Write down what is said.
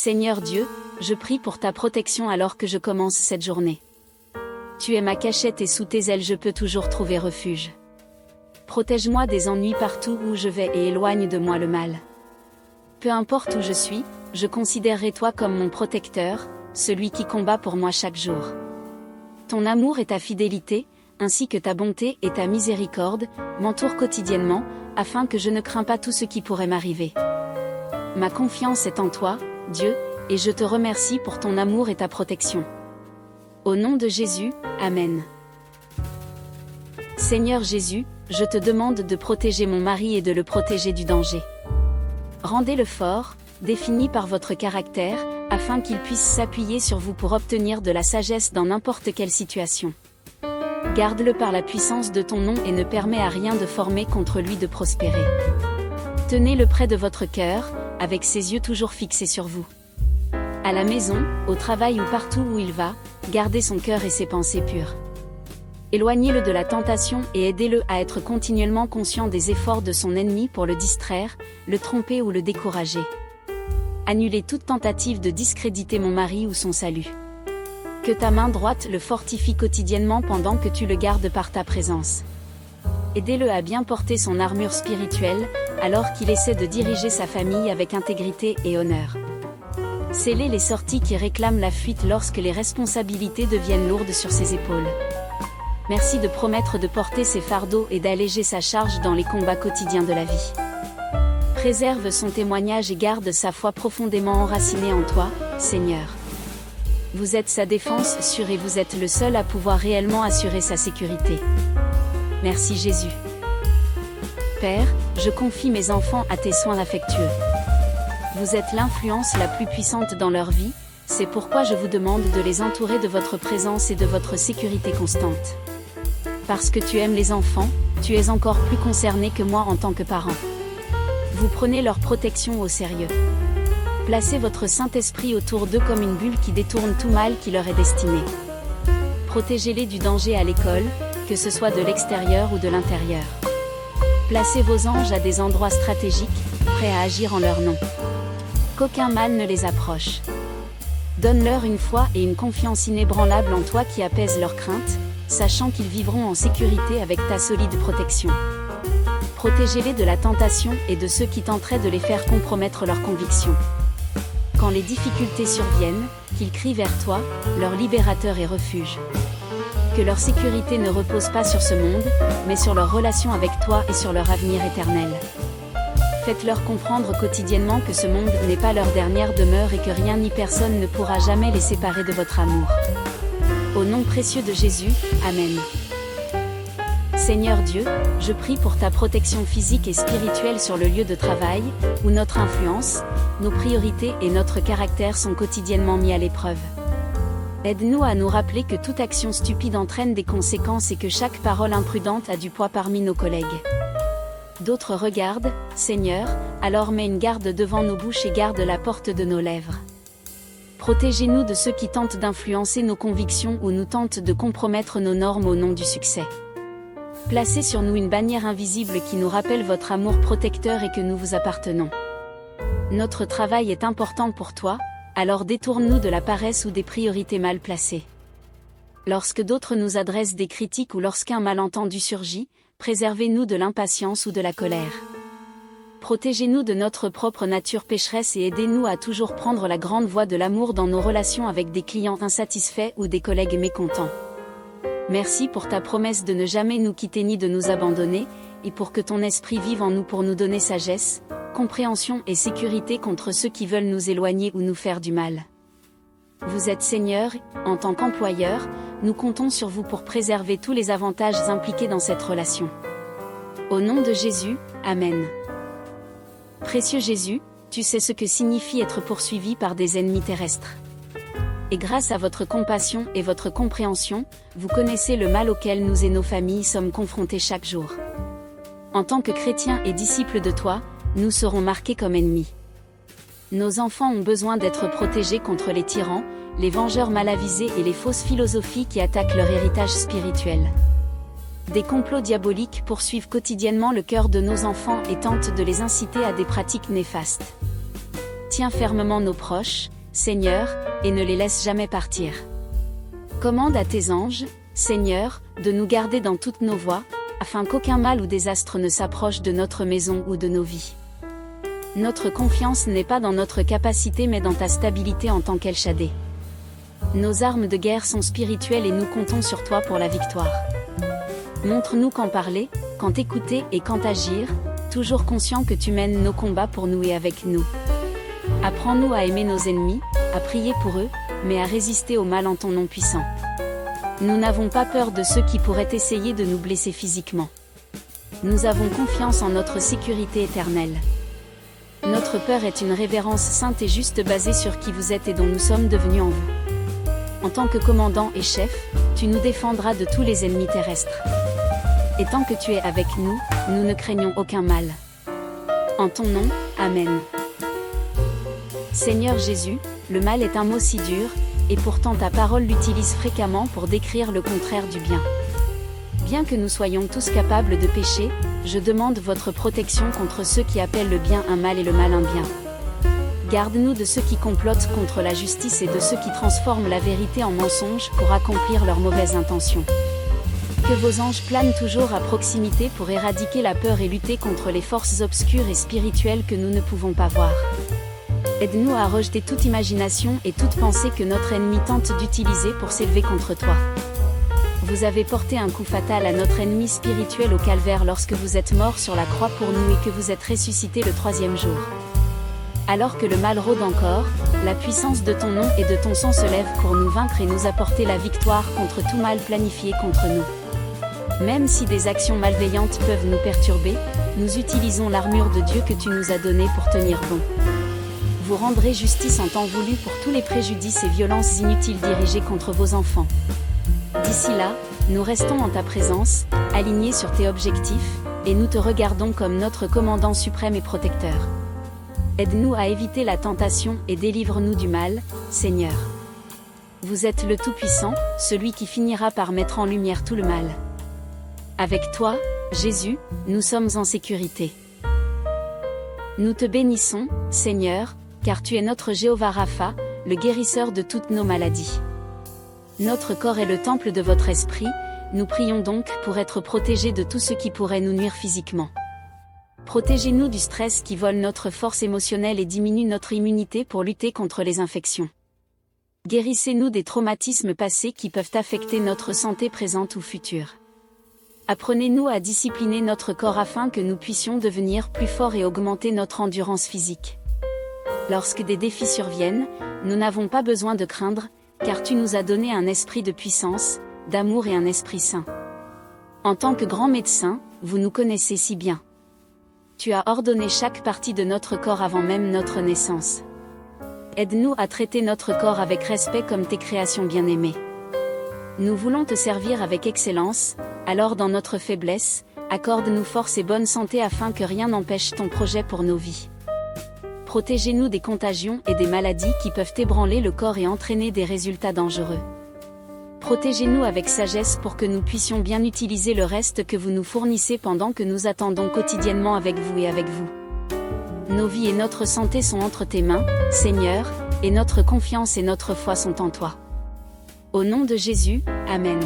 Seigneur Dieu, je prie pour ta protection alors que je commence cette journée. Tu es ma cachette et sous tes ailes je peux toujours trouver refuge. Protège-moi des ennuis partout où je vais et éloigne de moi le mal. Peu importe où je suis, je considérerai toi comme mon protecteur, celui qui combat pour moi chaque jour. Ton amour et ta fidélité, ainsi que ta bonté et ta miséricorde, m'entourent quotidiennement, afin que je ne crains pas tout ce qui pourrait m'arriver. Ma confiance est en toi, Dieu, et je te remercie pour ton amour et ta protection. Au nom de Jésus, Amen. Seigneur Jésus, je te demande de protéger mon mari et de le protéger du danger. Rendez-le fort, défini par votre caractère, afin qu'il puisse s'appuyer sur vous pour obtenir de la sagesse dans n'importe quelle situation. Garde-le par la puissance de ton nom et ne permets à rien de formé contre lui de prospérer. Tenez-le près de votre cœur, avec ses yeux toujours fixés sur vous. À la maison, au travail ou partout où il va, gardez son cœur et ses pensées pures. Éloignez-le de la tentation et aidez-le à être continuellement conscient des efforts de son ennemi pour le distraire, le tromper ou le décourager. Annulez toute tentative de discréditer mon mari ou son salut. Que ta main droite le fortifie quotidiennement pendant que tu le gardes par ta présence. Aidez-le à bien porter son armure spirituelle, alors qu'il essaie de diriger sa famille avec intégrité et honneur. Scellez les sorties qui réclament la fuite lorsque les responsabilités deviennent lourdes sur ses épaules. Merci de promettre de porter ses fardeaux et d'alléger sa charge dans les combats quotidiens de la vie. Préserve son témoignage et garde sa foi profondément enracinée en toi, Seigneur. Vous êtes sa défense sûre et vous êtes le seul à pouvoir réellement assurer sa sécurité. Merci Jésus. Père, je confie mes enfants à tes soins affectueux. Vous êtes l'influence la plus puissante dans leur vie, c'est pourquoi je vous demande de les entourer de votre présence et de votre sécurité constante. Parce que tu aimes les enfants, tu es encore plus concerné que moi en tant que parent. Vous prenez leur protection au sérieux. Placez votre Saint-Esprit autour d'eux comme une bulle qui détourne tout mal qui leur est destiné. Protégez-les du danger à l'école, que ce soit de l'extérieur ou de l'intérieur. Placez vos anges à des endroits stratégiques, prêts à agir en leur nom. Qu'aucun mal ne les approche. Donne-leur une foi et une confiance inébranlable en toi qui apaisent leurs craintes, sachant qu'ils vivront en sécurité avec ta solide protection. Protégez-les de la tentation et de ceux qui tenteraient de les faire compromettre leurs convictions. Quand les difficultés surviennent, qu'ils crient vers toi, leur libérateur et refuge. Que leur sécurité ne repose pas sur ce monde, mais sur leur relation avec toi et sur leur avenir éternel. Faites-leur comprendre quotidiennement que ce monde n'est pas leur dernière demeure et que rien ni personne ne pourra jamais les séparer de votre amour. Au nom précieux de Jésus, Amen. Seigneur Dieu, je prie pour ta protection physique et spirituelle sur le lieu de travail, où notre influence, nos priorités et notre caractère sont quotidiennement mis à l'épreuve. Aide-nous à nous rappeler que toute action stupide entraîne des conséquences et que chaque parole imprudente a du poids parmi nos collègues. D'autres regardent, Seigneur, alors mets une garde devant nos bouches et garde la porte de nos lèvres. Protégez-nous de ceux qui tentent d'influencer nos convictions ou nous tentent de compromettre nos normes au nom du succès. Placez sur nous une bannière invisible qui nous rappelle votre amour protecteur et que nous vous appartenons. Notre travail est important pour toi, alors détourne-nous de la paresse ou des priorités mal placées. Lorsque d'autres nous adressent des critiques ou lorsqu'un malentendu surgit, préservez-nous de l'impatience ou de la colère. Protégez-nous de notre propre nature pécheresse et aidez-nous à toujours prendre la grande voie de l'amour dans nos relations avec des clients insatisfaits ou des collègues mécontents. Merci pour ta promesse de ne jamais nous quitter ni de nous abandonner, et pour que ton esprit vive en nous pour nous donner sagesse, compréhension et sécurité contre ceux qui veulent nous éloigner ou nous faire du mal. Vous êtes Seigneur, en tant qu'employeur, nous comptons sur vous pour préserver tous les avantages impliqués dans cette relation. Au nom de Jésus, Amen. Précieux Jésus, tu sais ce que signifie être poursuivi par des ennemis terrestres. Et grâce à votre compassion et votre compréhension, vous connaissez le mal auquel nous et nos familles sommes confrontés chaque jour. En tant que chrétiens et disciples de toi, nous serons marqués comme ennemis. Nos enfants ont besoin d'être protégés contre les tyrans, les vengeurs mal avisés et les fausses philosophies qui attaquent leur héritage spirituel. Des complots diaboliques poursuivent quotidiennement le cœur de nos enfants et tentent de les inciter à des pratiques néfastes. Soutiens fermement nos proches, Seigneur, et ne les laisse jamais partir. Commande à tes anges, Seigneur, de nous garder dans toutes nos voies, afin qu'aucun mal ou désastre ne s'approche de notre maison ou de nos vies. Notre confiance n'est pas dans notre capacité mais dans ta stabilité en tant qu'El Shaddai. Nos armes de guerre sont spirituelles et nous comptons sur toi pour la victoire. Montre-nous quand parler, quand écouter et quand agir, toujours conscient que tu mènes nos combats pour nous et avec nous. Apprends-nous à aimer nos ennemis, à prier pour eux, mais à résister au mal en ton nom puissant. Nous n'avons pas peur de ceux qui pourraient essayer de nous blesser physiquement. Nous avons confiance en notre sécurité éternelle. Notre peur est une révérence sainte et juste basée sur qui vous êtes et dont nous sommes devenus en vous. En tant que commandant et chef, tu nous défendras de tous les ennemis terrestres. Et tant que tu es avec nous, nous ne craignons aucun mal. En ton nom, Amen. Seigneur Jésus, le mal est un mot si dur, et pourtant ta parole l'utilise fréquemment pour décrire le contraire du bien. Bien que nous soyons tous capables de pécher, je demande votre protection contre ceux qui appellent le bien un mal et le mal un bien. Garde-nous de ceux qui complotent contre la justice et de ceux qui transforment la vérité en mensonge pour accomplir leurs mauvaises intentions. Que vos anges planent toujours à proximité pour éradiquer la peur et lutter contre les forces obscures et spirituelles que nous ne pouvons pas voir. Aide-nous à rejeter toute imagination et toute pensée que notre ennemi tente d'utiliser pour s'élever contre toi. Vous avez porté un coup fatal à notre ennemi spirituel au calvaire lorsque vous êtes mort sur la croix pour nous et que vous êtes ressuscité le 3e jour. Alors que le mal rôde encore, la puissance de ton nom et de ton sang se lève pour nous vaincre et nous apporter la victoire contre tout mal planifié contre nous. Même si des actions malveillantes peuvent nous perturber, nous utilisons l'armure de Dieu que tu nous as donnée pour tenir bon. Vous rendrez justice en temps voulu pour tous les préjudices et violences inutiles dirigées contre vos enfants. D'ici là, nous restons en ta présence, alignés sur tes objectifs, et nous te regardons comme notre commandant suprême et protecteur. Aide-nous à éviter la tentation et délivre-nous du mal, Seigneur. Vous êtes le Tout-Puissant, celui qui finira par mettre en lumière tout le mal. Avec toi, Jésus, nous sommes en sécurité. Nous te bénissons, Seigneur, car tu es notre Jéhovah Rapha, le guérisseur de toutes nos maladies. Notre corps est le temple de votre esprit, nous prions donc pour être protégés de tout ce qui pourrait nous nuire physiquement. Protégez-nous du stress qui vole notre force émotionnelle et diminue notre immunité pour lutter contre les infections. Guérissez-nous des traumatismes passés qui peuvent affecter notre santé présente ou future. Apprenez-nous à discipliner notre corps afin que nous puissions devenir plus forts et augmenter notre endurance physique. Lorsque des défis surviennent, nous n'avons pas besoin de craindre, car tu nous as donné un esprit de puissance, d'amour et un esprit saint. En tant que grand médecin, vous nous connaissez si bien. Tu as ordonné chaque partie de notre corps avant même notre naissance. Aide-nous à traiter notre corps avec respect comme tes créations bien-aimées. Nous voulons te servir avec excellence, alors dans notre faiblesse, accorde-nous force et bonne santé afin que rien n'empêche ton projet pour nos vies. Protégez-nous des contagions et des maladies qui peuvent ébranler le corps et entraîner des résultats dangereux. Protégez-nous avec sagesse pour que nous puissions bien utiliser le reste que vous nous fournissez pendant que nous attendons quotidiennement avec vous et avec vous. Nos vies et notre santé sont entre tes mains, Seigneur, et notre confiance et notre foi sont en toi. Au nom de Jésus, Amen.